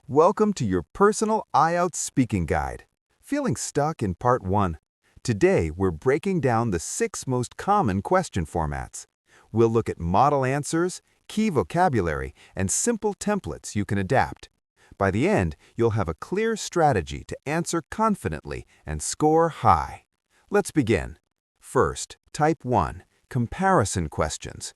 Welcome to your personal IELTS speaking guide. Feeling stuck in part 1? Today, we're breaking down the 6 most common question formats. We'll look at model answers, key vocabulary, and simple templates you can adapt. By the end, you'll have a clear strategy to answer confidently and score high. Let's begin. First, Type 1, Comparison Questions.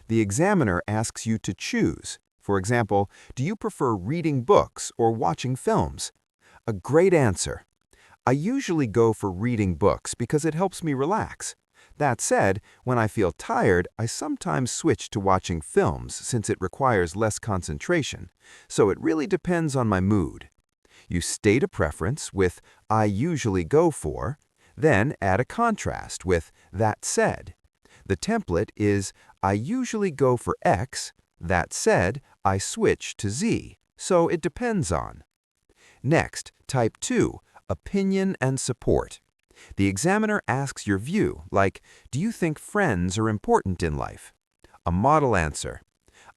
The examiner asks you to choose. For example, do you prefer reading books or watching films? A great answer. I usually go for reading books because it helps me relax. That said, when I feel tired, I sometimes switch to watching films since it requires less concentration, so it really depends on my mood. You state a preference with I usually go for, then add a contrast with that said. The template is I usually go for X. That said, I switch to Z, so it depends on. Next, Type 2, Opinion and Support. The examiner asks your view, like, do you think friends are important in life? A model answer.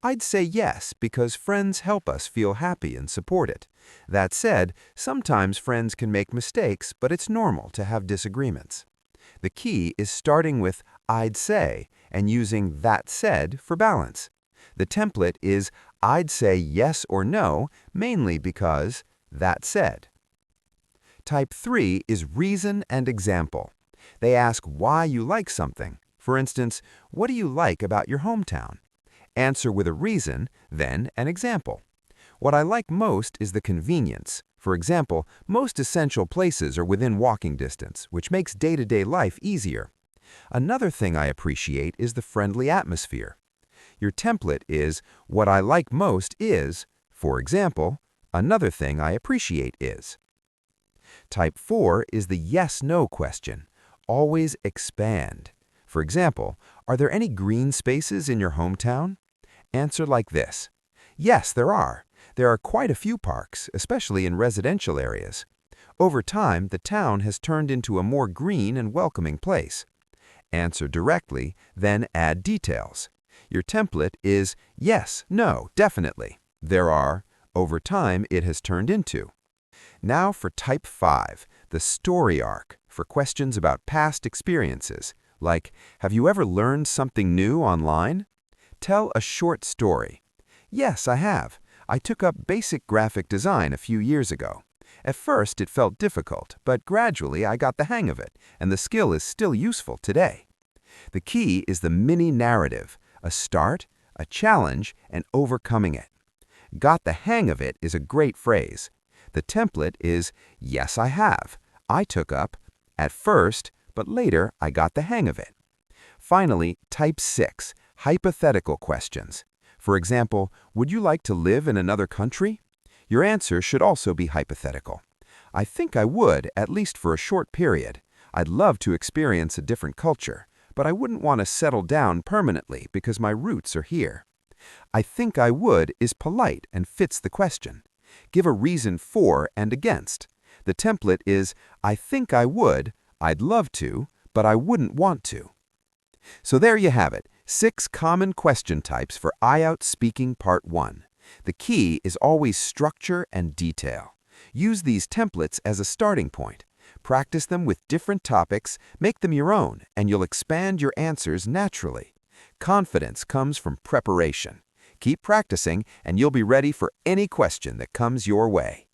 I'd say yes, because friends help us feel happy and supported. That said, sometimes friends can make mistakes, but it's normal to have disagreements. The key is starting with I'd say and using that said for balance. The template is I'd say yes or no, mainly because that said. Type 3 is reason and example. They ask why you like something. For instance, what do you like about your hometown? Answer with a reason, then an example. What I like most is the convenience. For example, most essential places are within walking distance, which makes day-to-day life easier. Another thing I appreciate is the friendly atmosphere. Your template is, what I like most is, for example, another thing I appreciate is. Type 4 is the yes-no question. Always expand. For example, are there any green spaces in your hometown? Answer like this. Yes, there are. There are quite a few parks, especially in residential areas. Over time, the town has turned into a more green and welcoming place. Answer directly, then add details. Your template is yes, no, definitely. There are, over time it has turned into. Now for Type 5, the story arc, for questions about past experiences, like, have you ever learned something new online? Tell a short story. Yes, I have. I took up basic graphic design a few years ago. At first it felt difficult, but gradually I got the hang of it, and the skill is still useful today. The key is the mini narrative. A start, a challenge, and overcoming it. Got the hang of it is a great phrase. The template is, yes, I have. I took up, at first, but later I got the hang of it. Finally, Type 6, hypothetical questions. For example, would you like to live in another country? Your answer should also be hypothetical. I think I would, at least for a short period. I'd love to experience a different culture, but I wouldn't want to settle down permanently because my roots are here. I think I would is polite and fits the question. Give a reason for and against. The template is, I think I would, I'd love to, but I wouldn't want to. So there you have it, 6 common question types for IELTS Speaking Part 1. The key is always structure and detail. Use these templates as a starting point. Practice them with different topics, make them your own, and you'll expand your answers naturally. Confidence comes from preparation. Keep practicing, and you'll be ready for any question that comes your way.